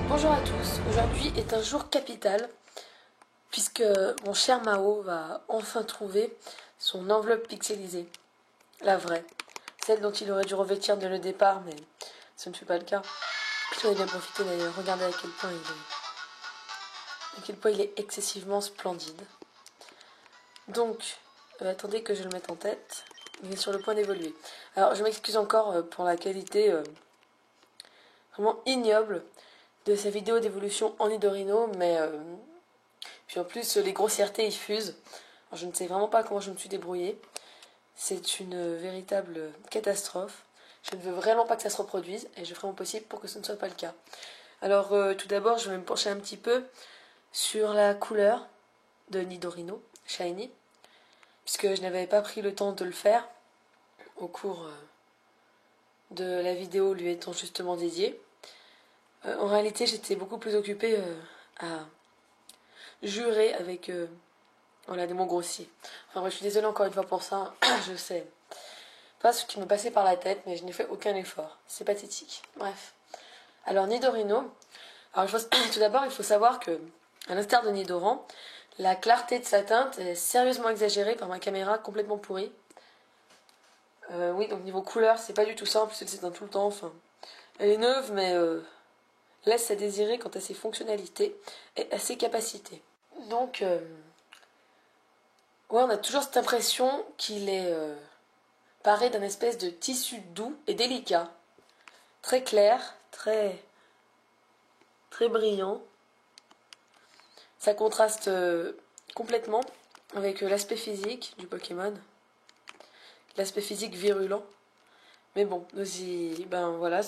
Bonjour à tous, aujourd'hui est un jour capital puisque mon cher Mao va enfin trouver son enveloppe pixelisée, la vraie, celle dont il aurait dû revêtir dès le départ mais ce ne fut pas le cas. J'en ai bien profité d'ailleurs, regardez à quel point il est excessivement splendide. Donc, attendez que je le mette en tête, il est sur le point d'évoluer. Alors je m'excuse encore pour la qualité vraiment ignoble de sa vidéo d'évolution en Nidorino, mais puis en plus les grossièretés y fusent. Alors, je ne sais vraiment pas comment je me suis débrouillée. C'est une véritable catastrophe. Je ne veux vraiment pas que ça se reproduise et je ferai mon possible pour que ce ne soit pas le cas. Alors tout d'abord, je vais me pencher un petit peu sur la couleur de Nidorino Shiny, puisque je n'avais pas pris le temps de le faire au cours de la vidéo lui étant justement dédiée. En réalité, j'étais beaucoup plus occupée à jurer avec voilà, des mots grossiers. Enfin bref, je suis désolée encore une fois pour ça, je sais pas ce qui me passait par la tête, mais je n'ai fait aucun effort. C'est pathétique. Bref. Alors Nidorino, alors tout d'abord il faut savoir que, à l'instar de Nidoran, la clarté de sa teinte est sérieusement exagérée par ma caméra complètement pourrie. Oui, donc niveau couleur, c'est pas du tout simple, c'est un tout le temps, enfin. Elle est neuve, mais laisse à désirer quant à ses fonctionnalités et à ses capacités. Donc, ouais, on a toujours cette impression qu'il est paré d'un espèce de tissu doux et délicat, très clair, très brillant. Ça contraste complètement avec l'aspect physique du Pokémon, l'aspect physique virulent. Mais bon, ben voilà,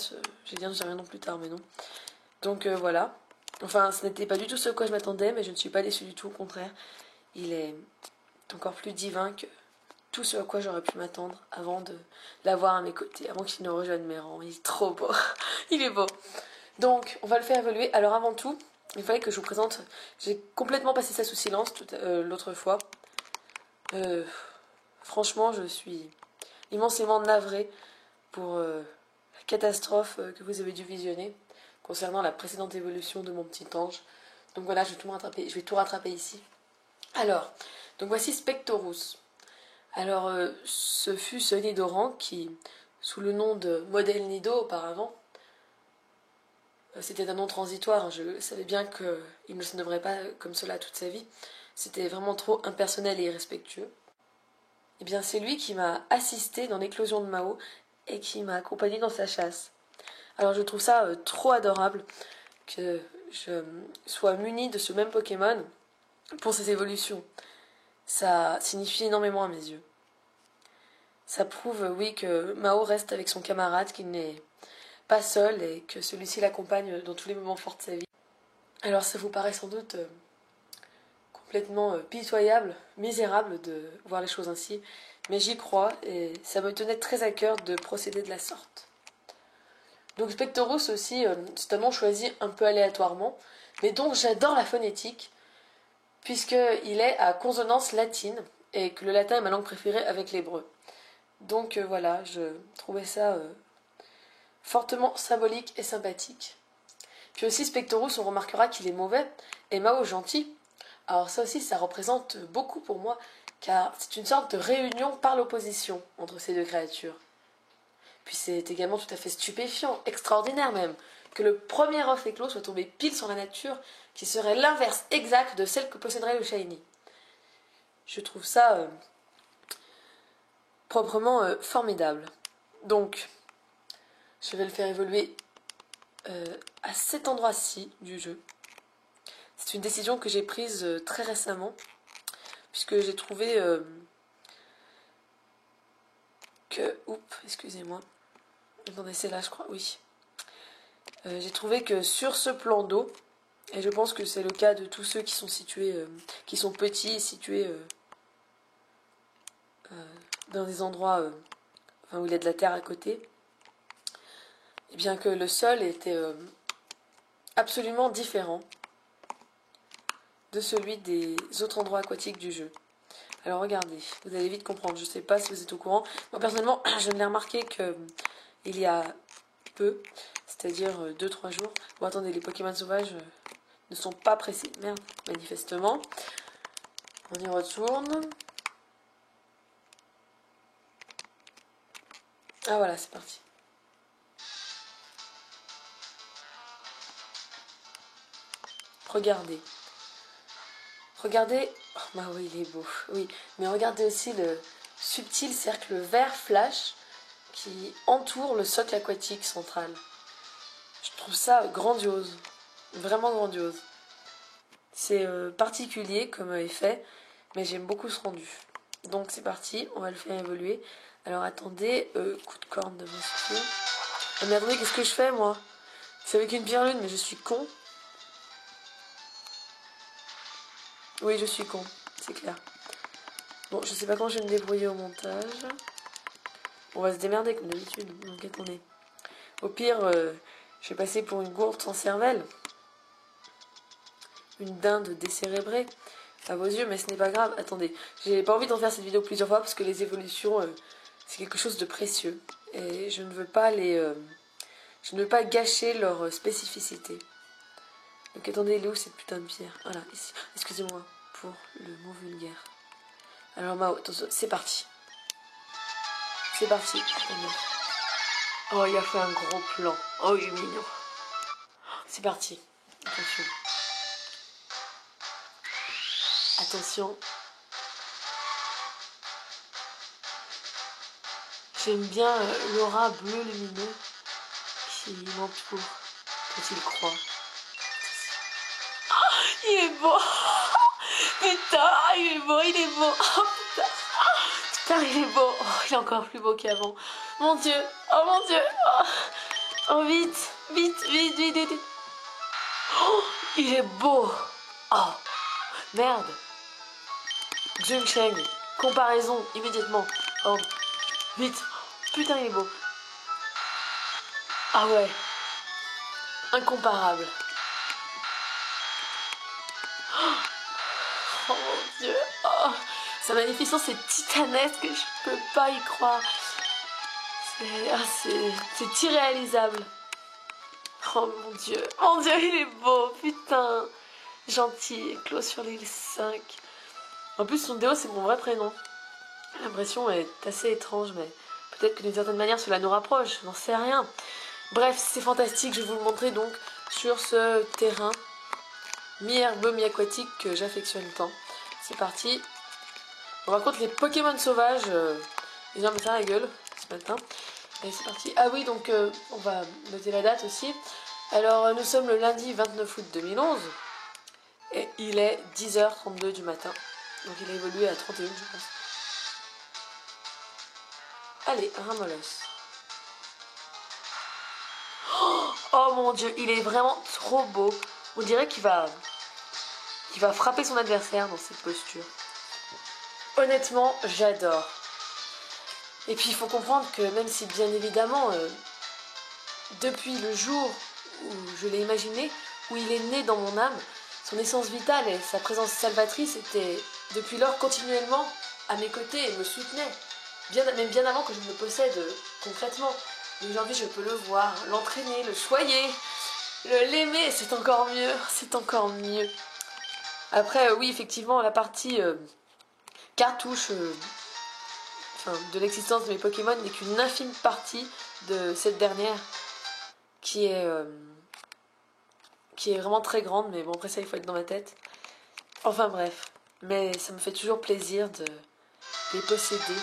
j'ai rien non plus tard, mais non. Donc voilà. Enfin, ce n'était pas du tout ce à quoi je m'attendais, mais je ne suis pas déçue du tout, au contraire. Il est encore plus divin que tout ce à quoi j'aurais pu m'attendre avant de l'avoir à mes côtés, avant qu'il ne rejoigne mes rangs. Il est trop beau. Il est beau. Donc, on va le faire évoluer. Alors avant tout, il fallait que je vous présente... J'ai complètement passé ça sous silence l'autre fois. Franchement, je suis immensément navrée pour la catastrophe que vous avez dû visionner concernant la précédente évolution de mon petit ange. Donc voilà, je vais tout rattraper ici. Alors, donc voici Spectorus. Alors, ce fut ce Nidoran qui, sous le nom de modèle Nido auparavant, c'était un nom transitoire, hein, je savais bien qu'il ne se nommerait pas comme cela toute sa vie, c'était vraiment trop impersonnel et irrespectueux. Et bien c'est lui qui m'a assisté dans l'éclosion de Mao et qui m'a accompagné dans sa chasse. Alors je trouve ça trop adorable que je sois munie de ce même Pokémon pour ses évolutions. Ça signifie énormément à mes yeux. Ça prouve, oui, que Mao reste avec son camarade, qu'il n'est pas seul et que celui-ci l'accompagne dans tous les moments forts de sa vie. Alors ça vous paraît sans doute complètement pitoyable, misérable de voir les choses ainsi, mais j'y crois et ça me tenait très à cœur de procéder de la sorte. Donc Spectorus aussi, c'est un nom choisi un peu aléatoirement, mais dont j'adore la phonétique, puisqu'il est à consonance latine, et que le latin est ma langue préférée avec l'hébreu. Donc voilà, je trouvais ça fortement symbolique et sympathique. Puis aussi Spectorus, on remarquera qu'il est mauvais, et Mao gentil. Alors ça aussi, ça représente beaucoup pour moi, car c'est une sorte de réunion par l'opposition entre ces deux créatures. Puis c'est également tout à fait stupéfiant, extraordinaire même, que le premier œuf éclos soit tombé pile sur la nature, qui serait l'inverse exact de celle que posséderait le Shiny. Je trouve ça proprement formidable. Donc, je vais le faire évoluer à cet endroit-ci du jeu. C'est une décision que j'ai prise très récemment, puisque j'ai trouvé excusez-moi. Attendez, c'est là, je crois, oui. J'ai trouvé que sur ce plan d'eau, et je pense que c'est le cas de tous ceux qui sont situés, qui sont petits et situés dans des endroits où il y a de la terre à côté, et bien que le sol était absolument différent de celui des autres endroits aquatiques du jeu. Alors regardez, vous allez vite comprendre, je ne sais pas si vous êtes au courant. Moi personnellement, je ne l'ai remarqué qu'il y a peu. c'est-à-dire 2-3 jours. Bon, attendez, les Pokémon sauvages ne sont pas pressés. Merde, manifestement. On y retourne. Ah voilà, c'est parti. Regardez. Regardez. Oh, bah oui, il est beau. Oui, mais regardez aussi le subtil cercle vert flash qui entoure le socle aquatique central. Je trouve ça grandiose. Vraiment grandiose. C'est particulier comme effet, mais j'aime beaucoup ce rendu. Donc c'est parti, on va le faire évoluer. Alors attendez, coup de corne de monsieur. Ah mais attendez, qu'est-ce que je fais moi? C'est avec une pierre lune, mais je suis con. Oui, je suis con, c'est clair. Bon, je sais pas quand je vais me débrouiller au montage. On va se démerder comme d'habitude, donc attendez. Au pire, je vais passer pour une gourde sans cervelle. Une dinde décérébrée à vos yeux, mais ce n'est pas grave. Attendez, j'ai pas envie d'en faire cette vidéo plusieurs fois parce que les évolutions, c'est quelque chose de précieux. Et je ne veux pas je ne veux pas gâcher leur spécificité. Donc attendez, elle est où cette putain de pierre? Voilà, ici. Excusez-moi pour le mot vulgaire. Alors Mao, attention, c'est parti. C'est parti. Attendez. Oh, il a fait un gros plan. Oh, il est mignon. C'est parti. Attention. Attention. J'aime bien l'aura bleu lumineux qui m'entoure quand il croit. Oh, il est beau. Putain, il est beau, il est beau. Oh putain. Putain, il est beau. Oh, il est encore plus beau qu'avant. Mon Dieu. Oh mon Dieu. Oh, oh vite. Vite, vite, vite, vite. Oh, il est beau. Oh, merde. Junsheng. Comparaison, immédiatement. Oh, vite. Putain, il est beau. Ah ouais. Incomparable. Oh mon Dieu. Oh, sa magnificence est titanesque. Je peux pas y croire. C'est irréalisable. Oh mon Dieu. Mon Dieu, il est beau. Putain. Gentil. Clos sur l'île 5. En plus, son déo, c'est mon vrai prénom. L'impression est assez étrange, mais peut-être que d'une certaine manière, cela nous rapproche. Je n'en sais rien. Bref, c'est fantastique. Je vais vous le montrer donc sur ce terrain mi-herbeux, mi-aquatique que j'affectionne tant. C'est parti. Bon, par contre, les Pokémon sauvages, ils ont mis ça à la gueule ce matin. Allez, c'est parti. Ah oui, donc on va noter la date aussi. Alors, nous sommes le lundi 29 août 2011. Et il est 10h32 du matin. Donc il a évolué à 31, je pense. Allez, Ramolos. Oh mon Dieu, il est vraiment trop beau. On dirait qu'il va frapper son adversaire dans cette posture. Honnêtement, j'adore. Et puis il faut comprendre que même si bien évidemment, depuis le jour où je l'ai imaginé, où il est né dans mon âme, son essence vitale et sa présence salvatrice étaient depuis lors continuellement à mes côtés et me soutenaient. Même bien avant que je ne le possède concrètement. Mais aujourd'hui je peux le voir, l'entraîner, le choyer, l'aimer, c'est encore mieux, c'est encore mieux. Après oui effectivement la partie cartouche de l'existence de mes Pokémon n'est qu'une infime partie de cette dernière qui est vraiment très grande, mais bon après ça il faut être dans ma tête. Enfin bref, mais ça me fait toujours plaisir de les posséder,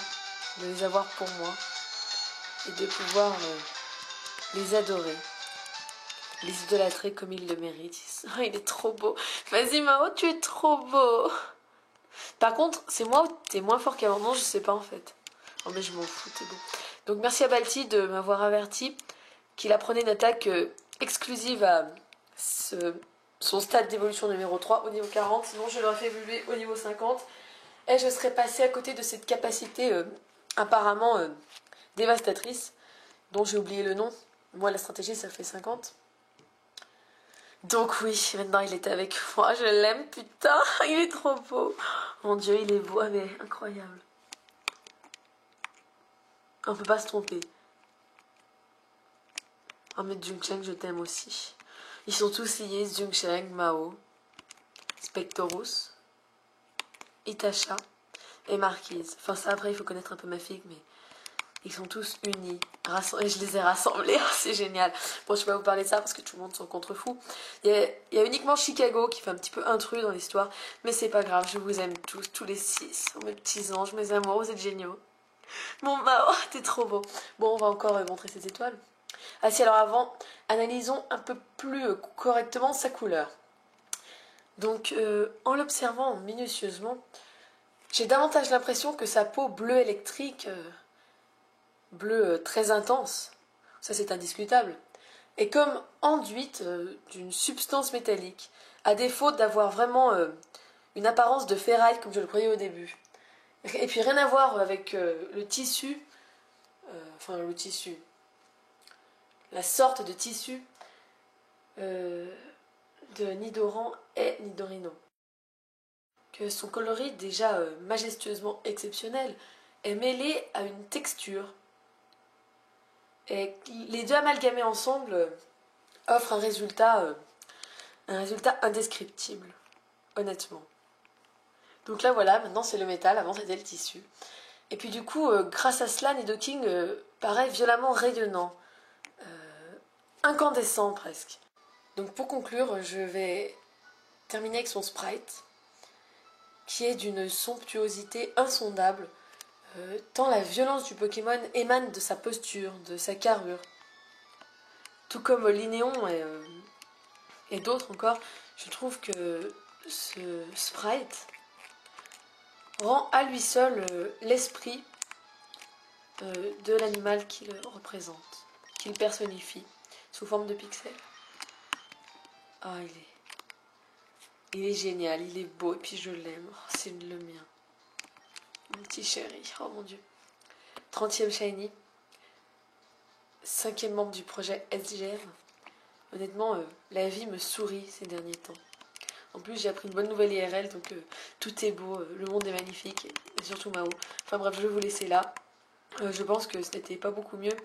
de les avoir pour moi et de pouvoir les adorer, les idolâtrer comme ils le méritent. Oh, il est trop beau. Vas-y Mao, tu es trop beau. Par contre, c'est moi ou t'es moins fort qu'avant? Non, je sais pas en fait. Oh mais je m'en fous, t'es beau. Donc merci à Balti de m'avoir averti qu'il apprenait une attaque exclusive à son stade d'évolution numéro 3 au niveau 40, sinon je l'aurais fait évoluer au niveau 50 et je serais passée à côté de cette capacité apparemment dévastatrice dont j'ai oublié le nom. Moi la stratégie ça fait 50. Donc oui, maintenant il est avec moi, je l'aime, putain, il est trop beau. Mon Dieu, il est beau, mais incroyable. On peut pas se tromper. Oh mais Junsheng, je t'aime aussi. Ils sont tous liés, Junsheng, Mao, Spectorus, Itasha et Marquise. Enfin ça après il faut connaître un peu ma fille, mais ils sont tous unis. Et je les ai rassemblés, c'est génial. Bon, je vais pas vous parler de ça parce que tout le monde s'en contrefou. Il y a uniquement Chicago qui fait un petit peu intrus dans l'histoire, mais c'est pas grave, je vous aime tous les 6, mes petits anges, mes amours, vous êtes géniaux. Bon bah, oh, t'es trop beau. Bon, on va encore montrer ces étoiles. Ah si, alors avant, analysons un peu plus correctement sa couleur. Donc, en l'observant minutieusement, j'ai davantage l'impression que sa peau bleue électrique, bleu très intense, ça c'est indiscutable, est comme enduite d'une substance métallique, à défaut d'avoir vraiment une apparence de ferraille comme je le croyais au début. Et puis rien à voir avec le tissu, la sorte de tissu de Nidoran et Nidorino. Que son coloris déjà majestueusement exceptionnel est mêlé à une texture. Et les deux amalgamés ensemble offrent un résultat indescriptible, honnêtement. Donc là voilà, maintenant c'est le métal, avant c'était le tissu. Et puis du coup, grâce à cela, Nidoking paraît violemment rayonnant, incandescent presque. Donc pour conclure, je vais terminer avec son sprite, qui est d'une somptuosité insondable, tant la violence du Pokémon émane de sa posture, de sa carrure. Tout comme Linéon et d'autres encore, je trouve que ce sprite rend à lui seul l'esprit de l'animal qu'il représente, qu'il personnifie, sous forme de pixels. Ah, il est génial, il est beau, et puis je l'aime. Oh, c'est le mien. Mon petit chéri, oh mon Dieu. 30e Shiny, 5e membre du projet SGR. Honnêtement, la vie me sourit ces derniers temps. En plus, j'ai appris une bonne nouvelle IRL, donc tout est beau, le monde est magnifique, et surtout Mao. Enfin bref, je vais vous laisser là. Je pense que ce n'était pas beaucoup mieux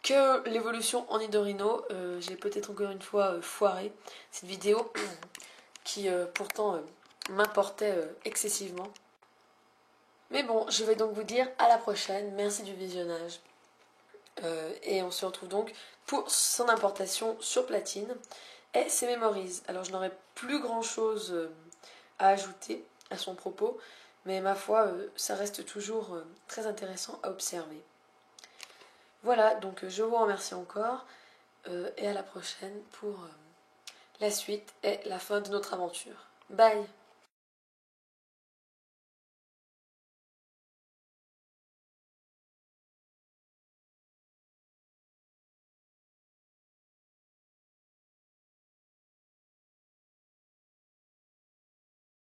que l'évolution en Nidorino. J'ai peut-être encore une fois foiré cette vidéo qui pourtant m'importait excessivement. Mais bon, je vais donc vous dire à la prochaine. Merci du visionnage. Et on se retrouve donc pour son importation sur platine et ses Memories. Alors je n'aurai plus grand chose à ajouter à son propos, mais ma foi, ça reste toujours très intéressant à observer. Voilà, donc je vous remercie encore et à la prochaine pour la suite et la fin de notre aventure. Bye!